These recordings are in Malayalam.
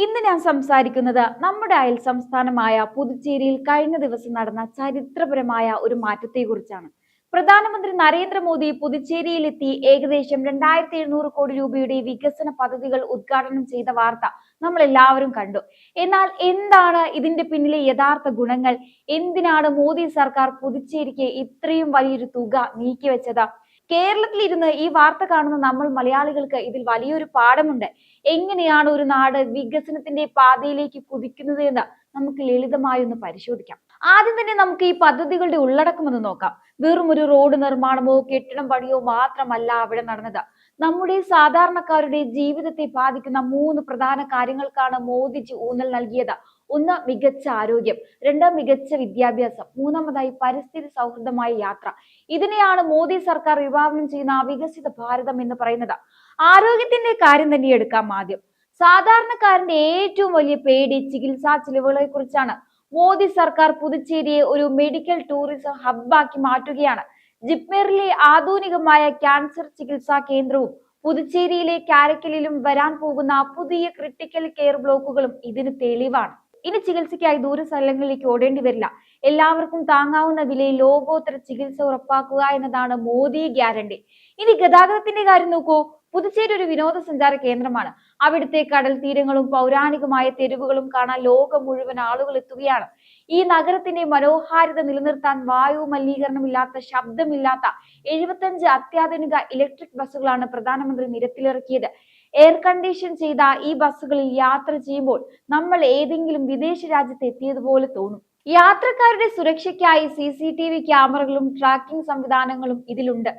ഇന്ന് ഞാൻ സംസാരിക്കുന്നത് നമ്മുടെ അയൽ സംസ്ഥാനമായ പുതുച്ചേരിയിൽ കഴിഞ്ഞ ദിവസം നടന്ന ചരിത്രപരമായ ഒരു മാറ്റത്തെക്കുറിച്ചാണ്. പ്രധാനമന്ത്രി നരേന്ദ്രമോദി പുതുച്ചേരിയിലെത്തി ഏകദേശം 2700 കോടി രൂപയുടെ വികസന പദ്ധതികൾ ഉദ്ഘാടനം ചെയ്ത വാർത്ത നമ്മൾ എല്ലാവരും കണ്ടു. എന്നാൽ എന്താണ് ഇതിന്റെ പിന്നിലെ യഥാർത്ഥ ഗുണങ്ങൾ? എന്തിനാണ് മോദി സർക്കാർ പുതുച്ചേരിക്ക് ഇത്രയും വലിയൊരു തുക നീക്കിവെച്ചത്? കേരളത്തിലിരുന്ന് ഈ വാർത്ത കാണുന്ന നമ്മൾ മലയാളികൾക്ക് ഇതിൽ വലിയൊരു പാഠമുണ്ട്. എങ്ങനെയാണ് ഒരു നാട് വികസനത്തിന്റെ പാതയിലേക്ക് കുതിക്കുന്നത് എന്ന് നമുക്ക് ലളിതമായി ഒന്ന് പരിശോധിക്കാം. ആദ്യം തന്നെ നമുക്ക് ഈ പദ്ധതികളുടെ ഉള്ളടക്കം ഒന്ന് നോക്കാം. വെറും ഒരു റോഡ് നിർമ്മാണമോ കെട്ടിടം പണിയോ മാത്രമല്ല അവിടെ നടന്നത്. നമ്മുടെ സാധാരണക്കാരുടെ ജീവിതത്തെ ബാധിക്കുന്ന 3 പ്രധാന കാര്യങ്ങൾക്കാണ് മോദിജി ഊന്നൽ നൽകിയത്. 1, മികച്ച ആരോഗ്യം. 2, മികച്ച വിദ്യാഭ്യാസം. 3, പരിസ്ഥിതി സൗഹൃദമായ യാത്ര. ഇതിനെയാണ് മോദി സർക്കാർ വിഭാവനം ചെയ്യുന്ന വികസിത ഭാരതം എന്ന് പറയുന്നത്. ആരോഗ്യത്തിന്റെ കാര്യം തന്നെ എടുക്കാം. ആദ്യം സാധാരണക്കാരന്റെ ഏറ്റവും വലിയ പേടി ചികിത്സാ ചിലവുകളെ കുറിച്ചാണ്. മോദി സർക്കാർ പുതുച്ചേരിയെ ഒരു മെഡിക്കൽ ടൂറിസം ഹബ്ബാക്കി മാറ്റുകയാണ്. ജിപ്മറിലെ ആധുനികമായ ക്യാൻസർ ചികിത്സാ കേന്ദ്രവും പുതുച്ചേരിയിലെ കാരക്കലിലും വരാൻ പോകുന്ന പുതിയ ക്രിട്ടിക്കൽ കെയർ ബ്ലോക്കുകളും ഇതിന് തെളിവാണ്. ഇനി ചികിത്സയ്ക്കായി ദൂര സ്ഥലങ്ങളിലേക്ക് ഓടേണ്ടി വരില്ല. എല്ലാവർക്കും താങ്ങാവുന്ന വിലയിൽ ലോകോത്തര ചികിത്സ ഉറപ്പാക്കുക എന്നതാണ് മോദി ഗ്യാരണ്ടി. ഇനി ഗതാഗതത്തിന്റെ കാര്യം നോക്കൂ. പുതുച്ചേരി ഒരു വിനോദസഞ്ചാര കേന്ദ്രമാണ്. അവിടുത്തെ കടൽ തീരങ്ങളും പൗരാണികമായ തെരുവുകളും കാണാൻ ലോകം മുഴുവൻ ആളുകൾ എത്തുകയാണ്. ഈ നഗരത്തിന്റെ മനോഹാരിത നിലനിർത്താൻ വായു മലിനീകരണമില്ലാത്ത, ശബ്ദമില്ലാത്ത 75 അത്യാധുനിക ഇലക്ട്രിക് ബസ്സുകളാണ് പ്രധാനമന്ത്രി നിരത്തിലിറക്കിയത്. എയർ കണ്ടീഷൻ ചെയ്ത ഈ ബസ്സുകളിൽ യാത്ര ചെയ്യുമ്പോൾ നമ്മൾ ഏതെങ്കിലും വിദേശ രാജ്യത്ത് എത്തിയതുപോലെ തോന്നും. യാത്രക്കാരുടെ സുരക്ഷയ്ക്കായി CCTV ക്യാമറകളും ട്രാക്കിംഗ് സംവിധാനങ്ങളും ഇതിലുണ്ട്.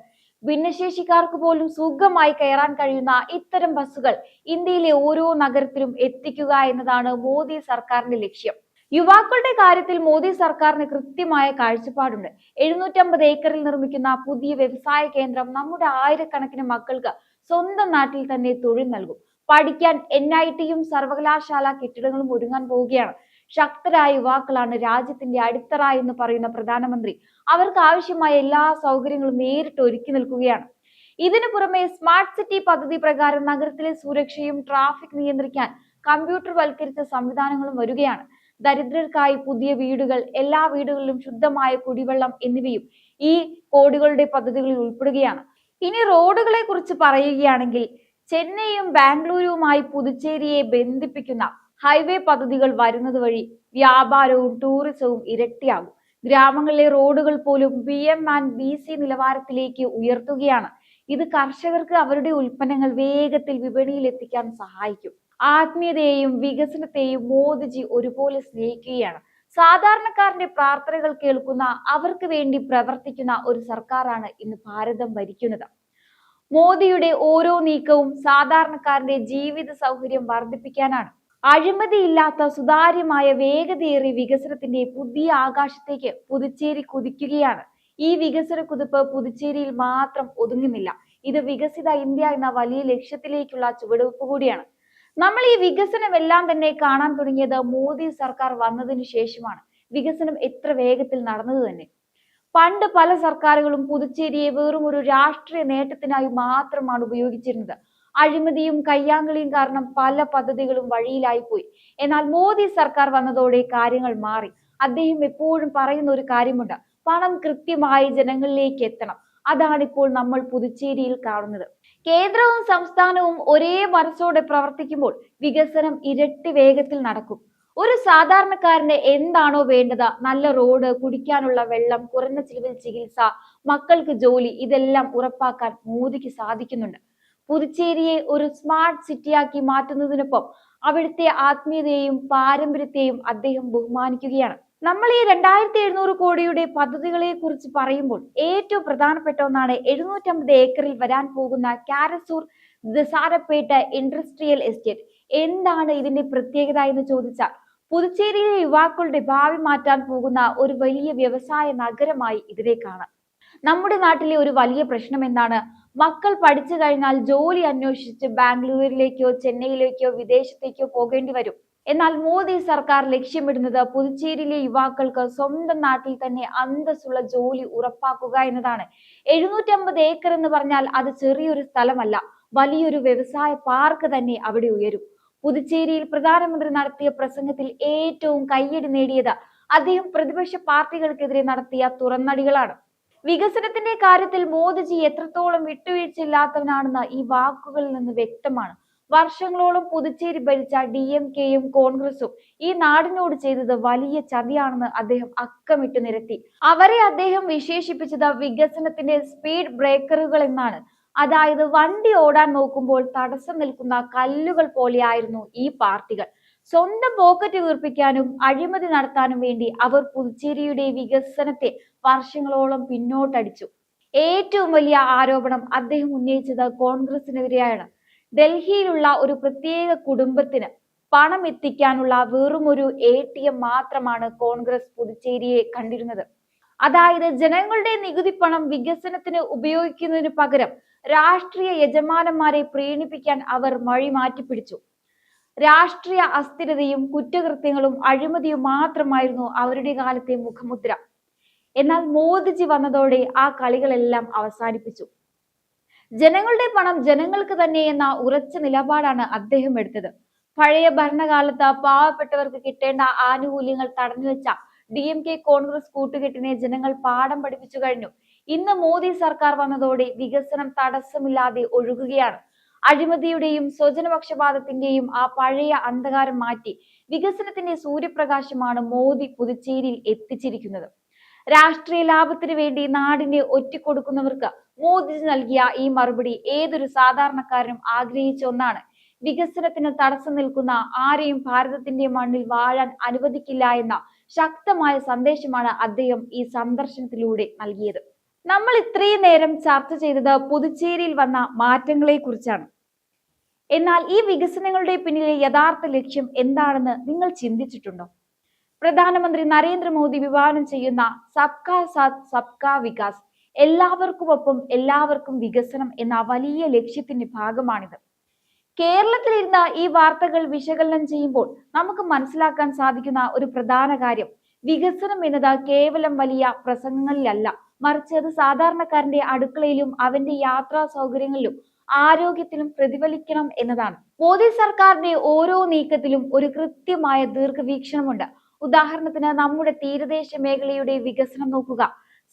ഭിന്നശേഷിക്കാർക്ക് പോലും സുഖമായി കയറാൻ കഴിയുന്ന ഇത്തരം ബസ്സുകൾ ഇന്ത്യയിലെ ഓരോ നഗരത്തിലും എത്തിക്കുക എന്നതാണ് മോദി സർക്കാരിന്റെ ലക്ഷ്യം. യുവാക്കളുടെ കാര്യത്തിൽ മോദി സർക്കാരിന് കൃത്യമായ കാഴ്ചപ്പാടുണ്ട്. 750 ഏക്കറിൽ നിർമ്മിക്കുന്ന പുതിയ വ്യവസായ കേന്ദ്രം നമ്മുടെ ആയിരക്കണക്കിന് മക്കൾക്ക് സ്വന്തം നാട്ടിൽ തന്നെ തൊഴിൽ നൽകും. പഠിക്കാൻ NIT-യും സർവകലാശാല കെട്ടിടങ്ങളും ഒരുങ്ങാൻ പോവുകയാണ്. ശക്തരായ യുവാക്കളാണ് രാജ്യത്തിന്റെ അടിത്തറ എന്ന് പറയുന്ന പ്രധാനമന്ത്രി അവർക്ക് ആവശ്യമായ എല്ലാ സൗകര്യങ്ങളും നേരിട്ട് ഒരുക്കി നിൽക്കുകയാണ്. ഇതിനു പുറമെ സ്മാർട്ട് സിറ്റി പദ്ധതി പ്രകാരം നഗരത്തിലെ സുരക്ഷയും ട്രാഫിക് നിയന്ത്രിക്കാൻ കമ്പ്യൂട്ടർ വൽക്കരിച്ച സംവിധാനങ്ങളും വരികയാണ്. ദരിദ്രർക്കായി പുതിയ വീടുകൾ, എല്ലാ വീടുകളിലും ശുദ്ധമായ കുടിവെള്ളം എന്നിവയും ഈ കോടികളുടെ പദ്ധതികളിൽ ഉൾപ്പെടുകയാണ്. ഇനി റോഡുകളെ കുറിച്ച് പറയുകയാണെങ്കിൽ ചെന്നൈയും ബാംഗ്ലൂരുവുമായി പുതുച്ചേരിയെ ബന്ധിപ്പിക്കുന്ന ഹൈവേ പദ്ധതികൾ വരുന്നത് വഴി വ്യാപാരവും ടൂറിസവും ഇരട്ടിയാകും. ഗ്രാമങ്ങളിലെ റോഡുകൾ പോലും BM&BC നിലവാരത്തിലേക്ക് ഉയർത്തുകയാണ്. ഇത് കർഷകർക്ക് അവരുടെ ഉൽപ്പന്നങ്ങൾ വേഗത്തിൽ വിപണിയിൽ എത്തിക്കാൻ സഹായിക്കും. ആത്മീയതയെയും വികസനത്തെയും മോദിജി ഒരുപോലെ സ്നേഹിക്കുകയാണ്. സാധാരണക്കാരന്റെ പ്രാർത്ഥനകൾ കേൾക്കുന്ന, അവർക്ക് വേണ്ടി പ്രവർത്തിക്കുന്ന ഒരു സർക്കാരാണ് ഇന്ന് ഭാരതം ഭരിക്കുന്നത്. മോദിയുടെ ഓരോ നീക്കവും സാധാരണക്കാരന്റെ ജീവിത സൗകര്യം വർദ്ധിപ്പിക്കാനാണ്. അഴിമതിയില്ലാത്ത സുതാര്യമായ വേഗതയേറിയ വികസനത്തിന്റെ പുതിയ ആകാശത്തേക്ക് പുതുച്ചേരി കുതിക്കുകയാണ്. ഈ വികസന കുതിപ്പ് പുതുച്ചേരിയിൽ മാത്രം ഒതുങ്ങുന്നില്ല. ഇത് വികസിത ഇന്ത്യ എന്ന വലിയ ലക്ഷ്യത്തിലേക്കുള്ള ചുവടുവെപ്പ് കൂടിയാണ്. നമ്മൾ ഈ വികസനം എല്ലാം തന്നെ കാണാൻ തുടങ്ങിയത് മോദി സർക്കാർ വന്നതിന് ശേഷമാണ്. വികസനം എത്ര വേഗത്തിൽ നടന്നത് തന്നെ. പണ്ട് പല സർക്കാരുകളും പുതുച്ചേരിയെ വെറും ഒരു രാഷ്ട്രീയ നേട്ടത്തിനായി മാത്രമാണ് ഉപയോഗിച്ചിരുന്നത്. അഴിമതിയും കയ്യാങ്കളിയും കാരണം പല പദ്ധതികളും വഴിയിലായി പോയി. എന്നാൽ മോദി സർക്കാർ വന്നതോടെ കാര്യങ്ങൾ മാറി. അദ്ദേഹം എപ്പോഴും പറയുന്ന ഒരു കാര്യമുണ്ട്: പണം കൃത്യമായി ജനങ്ങളിലേക്ക് എത്തണം. അതാണിപ്പോൾ നമ്മൾ പുതുച്ചേരിയിൽ കാണുന്നത്. കേന്ദ്രവും സംസ്ഥാനവും ഒരേ മനസ്സോടെ പ്രവർത്തിക്കുമ്പോൾ വികസനം ഇരട്ടി വേഗത്തിൽ നടക്കും. ഒരു സാധാരണക്കാരന് എന്താണോ വേണ്ടത്, നല്ല റോഡ്, കുടിക്കാനുള്ള വെള്ളം, കുറഞ്ഞ ചിലവിൽ ചികിത്സ, മക്കൾക്ക് ജോലി, ഇതെല്ലാം ഉറപ്പാക്കാൻ മോദിക്ക് സാധിക്കുന്നുണ്ട്. പുതുച്ചേരിയെ ഒരു സ്മാർട്ട് സിറ്റിയാക്കി മാറ്റുന്നതിനൊപ്പം അവിടുത്തെ ആത്മീയതയെയും പാരമ്പര്യത്തെയും അദ്ദേഹം ബഹുമാനിക്കുകയാണ്. നമ്മൾ ഈ 2700 കോടിയുടെ പദ്ധതികളെ കുറിച്ച് പറയുമ്പോൾ ഏറ്റവും പ്രധാനപ്പെട്ട ഒന്നാണ് 750 ഏക്കറിൽ വരാൻ പോകുന്ന കാരസൂർ ദസാരപ്പേട്ട ഇൻഡസ്ട്രിയൽ എസ്റ്റേറ്റ്. എന്താണ് ഇതിന്റെ പ്രത്യേകത എന്ന് ചോദിച്ചാൽ, പുതുച്ചേരിയിലെ യുവാക്കളുടെ ഭാവി മാറ്റാൻ പോകുന്ന ഒരു വലിയ വ്യവസായ നഗരമായി ഇതിനെ കാണാം. നമ്മുടെ നാട്ടിലെ ഒരു വലിയ പ്രശ്നം എന്താണ്? മക്കൾ പഠിച്ചു കഴിഞ്ഞാൽ ജോലി അന്വേഷിച്ച് ബാംഗ്ലൂരിലേക്കോ ചെന്നൈയിലേക്കോ വിദേശത്തേക്കോ പോകേണ്ടി വരും. എന്നാൽ മോദി സർക്കാർ ലക്ഷ്യമിടുന്നത് പുതുച്ചേരിയിലെ യുവാക്കൾക്ക് സ്വന്തം നാട്ടിൽ തന്നെ അന്തസ്സുള്ള ജോലി ഉറപ്പാക്കുക എന്നതാണ്. 750 ഏക്കർ എന്ന് പറഞ്ഞാൽ അത് ചെറിയൊരു സ്ഥലമല്ല, വലിയൊരു വ്യവസായ പാർക്ക് തന്നെ അവിടെ ഉയരും. പുതുച്ചേരിയിൽ പ്രധാനമന്ത്രി നടത്തിയ പ്രസംഗത്തിൽ ഏറ്റവും കയ്യടി നേടിയത് അദ്ദേഹം പ്രതിപക്ഷ പാർട്ടികൾക്കെതിരെ നടത്തിയ തുറന്നടികളാണ്. വികസനത്തിന്റെ കാര്യത്തിൽ മോദിജി എത്രത്തോളം വിട്ടുവീഴ്ചയില്ലാത്തവനാണെന്ന് ഈ വാക്കുകളിൽ നിന്ന് വ്യക്തമാണ്. വർഷങ്ങളോളം പുതുച്ചേരി ഭരിച്ച DMK-യും കോൺഗ്രസും ഈ നാടിനോട് ചെയ്തത് വലിയ ചതിയാണെന്ന് അദ്ദേഹം അക്കമിട്ട് നിരത്തി. അവരെ അദ്ദേഹം വിശേഷിപ്പിച്ചത് വികസനത്തിന്റെ സ്പീഡ് ബ്രേക്കറുകൾ എന്നാണ്. അതായത് വണ്ടി ഓടാൻ നോക്കുമ്പോൾ തടസ്സം നിൽക്കുന്ന കല്ലുകൾ പോലെയായിരുന്നു ഈ പാർട്ടികൾ. സ്വന്തം പോക്കറ്റ് വീർപ്പിക്കാനും അഴിമതി നടത്താനും വേണ്ടി അവർ പുതുച്ചേരിയുടെ വികസനത്തെ വർഷങ്ങളോളം പിന്നോട്ടടിച്ചു. ഏറ്റവും വലിയ ആരോപണം അദ്ദേഹം ഉന്നയിച്ചത് കോൺഗ്രസിനെതിരെയാണ്. ഡൽഹിയിലുള്ള ഒരു പ്രത്യേക കുടുംബത്തിന് പണം എത്തിക്കാനുള്ള വെറുമൊരു ATM മാത്രമാണ് കോൺഗ്രസ് പുതുച്ചേരിയെ കണ്ടിരുന്നത്. അതായത് ജനങ്ങളുടെ നികുതി പണം വികസനത്തിന് ഉപയോഗിക്കുന്നതിന് പകരം രാഷ്ട്രീയ യജമാനന്മാരെ പ്രീണിപ്പിക്കാൻ അവർ വഴി മാറ്റിപ്പിടിച്ചു. രാഷ്ട്രീയ അസ്ഥിരതയും കുറ്റകൃത്യങ്ങളും അഴിമതിയും മാത്രമായിരുന്നു അവരുടെ കാലത്തെ മുഖമുദ്ര. എന്നാൽ മോദിജി വന്നതോടെ ആ കളികളെല്ലാം അവസാനിപ്പിച്ചു. ജനങ്ങളുടെ പണം ജനങ്ങൾക്ക് തന്നെ എന്ന ഉറച്ച നിലപാടാണ് അദ്ദേഹം എടുത്തത്. പഴയ ഭരണകാലത്ത് പാവപ്പെട്ടവർക്ക് കിട്ടേണ്ട ആനുകൂല്യങ്ങൾ തടഞ്ഞുവെച്ച DMK കോൺഗ്രസ് കൂട്ടുകെട്ടിനെ ജനങ്ങൾ പാഠം പഠിപ്പിച്ചു കഴിഞ്ഞു. ഇന്ന് മോദി സർക്കാർ വന്നതോടെ വികസനം തടസ്സമില്ലാതെ ഒഴുകുകയാണ്. അഴിമതിയുടെയും സ്വജനപക്ഷപാതത്തിന്റെയും ആ പഴയ അന്ധകാരം മാറ്റി വികസനത്തിന്റെ സൂര്യപ്രകാശമാണ് മോദി പുതുച്ചേരിയിൽ എത്തിച്ചിരിക്കുന്നത്. രാഷ്ട്രീയ ലാഭത്തിന് വേണ്ടി നാടിനെ ഒറ്റിക്കൊടുക്കുന്നവർക്ക് മോദിജി നൽകിയ ഈ മറുപടി ഏതൊരു സാധാരണക്കാരനും ആഗ്രഹിച്ച ഒന്നാണ്. വികസനത്തിന് തടസ്സം നിൽക്കുന്ന ആരെയും ഭാരതത്തിന്റെ മണ്ണിൽ വാഴാൻ അനുവദിക്കില്ല എന്ന ശക്തമായ സന്ദേശമാണ് അദ്ദേഹം ഈ സന്ദർശനത്തിലൂടെ നൽകിയത്. നമ്മൾ ഇത്രയും നേരം ചർച്ച ചെയ്തത് പുതുച്ചേരിയിൽ വന്ന മാറ്റങ്ങളെ കുറിച്ചാണ്. എന്നാൽ ഈ വികസനങ്ങളുടെ പിന്നിലെ യഥാർത്ഥ ലക്ഷ്യം എന്താണെന്ന് നിങ്ങൾ ചിന്തിച്ചിട്ടുണ്ടോ? പ്രധാനമന്ത്രി നരേന്ദ്രമോദി വിഭാവനം ചെയ്യുന്ന സബ്കാ സാത്ത് സബ്കാ വികാസ്, എല്ലാവർക്കുമൊപ്പം എല്ലാവർക്കും വികസനം എന്ന വലിയ ലക്ഷ്യത്തിന്റെ ഭാഗമാണിത്. കേരളത്തിലിരുന്ന ഈ വാർത്തകൾ വിശകലനം ചെയ്യുമ്പോൾ നമുക്ക് മനസ്സിലാക്കാൻ സാധിക്കുന്ന ഒരു പ്രധാന കാര്യം, വികസനം എന്നത് കേവലം വലിയ പ്രസംഗങ്ങളിലല്ല, മറിച്ച് അത് സാധാരണക്കാരന്റെ അടുക്കളയിലും അവന്റെ യാത്രാ സൗകര്യങ്ങളിലും ആരോഗ്യത്തിലും പ്രതിഫലിക്കണം എന്നതാണ്. മോദി സർക്കാരിന്റെ ഓരോ നീക്കത്തിലും ഒരു കൃത്യമായ ദീർഘവീക്ഷണമുണ്ട്. ഉദാഹരണത്തിന് നമ്മുടെ തീരദേശ മേഖലയുടെ വികസനം നോക്കുക.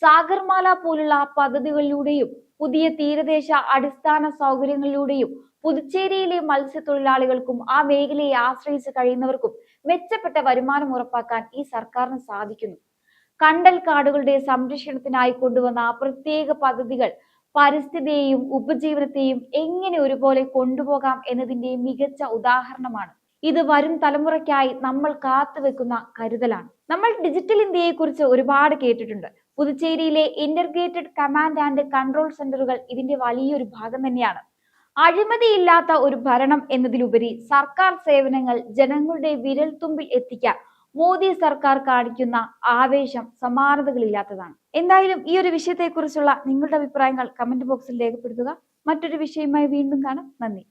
സാഗർമാല പോലുള്ള പദ്ധതികളിലൂടെയും പുതിയ തീരദേശ അടിസ്ഥാന സൗകര്യങ്ങളിലൂടെയും പുതുച്ചേരിയിലെ മത്സ്യത്തൊഴിലാളികൾക്കും ആ മേഖലയെ ആശ്രയിച്ച് കഴിയുന്നവർക്കും മെച്ചപ്പെട്ട വരുമാനം ഉറപ്പാക്കാൻ ഈ സർക്കാരിന് സാധിക്കുന്നു. കണ്ടൽ കാടുകളുടെ സംരക്ഷണത്തിനായി കൊണ്ടുവന്ന പ്രത്യേക പദ്ധതികൾ പരിസ്ഥിതിയെയും ഉപജീവനത്തെയും എങ്ങനെ ഒരുപോലെ കൊണ്ടുപോകാം എന്നതിന്റെ മികച്ച ഉദാഹരണമാണ്. ഇത് വരും തലമുറയ്ക്കായി നമ്മൾ കാത്തുവെക്കുന്ന കരുതലാണ്. നമ്മൾ ഡിജിറ്റൽ ഇന്ത്യയെ കുറിച്ച് ഒരുപാട് കേട്ടിട്ടുണ്ട്. പുതുച്ചേരിയിലെ ഇന്റർഗ്രേറ്റഡ് കമാൻഡ് ആൻഡ് കൺട്രോൾ സെന്ററുകൾ ഇതിന്റെ വലിയൊരു ഭാഗം തന്നെയാണ്. അഴിമതിയില്ലാത്ത ഒരു ഭരണം എന്നതിലുപരി സർക്കാർ സേവനങ്ങൾ ജനങ്ങളുടെ വിരൽത്തുമ്പിൽ എത്തിക്കാൻ മോദി സർക്കാർ കാണിക്കുന്ന ആവേശം സമാനതകളില്ലാത്തതാണ്. എന്തായാലും ഈ ഒരു വിഷയത്തെക്കുറിച്ചുള്ള നിങ്ങളുടെ അഭിപ്രായങ്ങൾ കമന്റ് ബോക്സിൽ രേഖപ്പെടുത്തുക. മറ്റൊരു വിഷയവുമായി വീണ്ടും കാണാം. നന്ദി.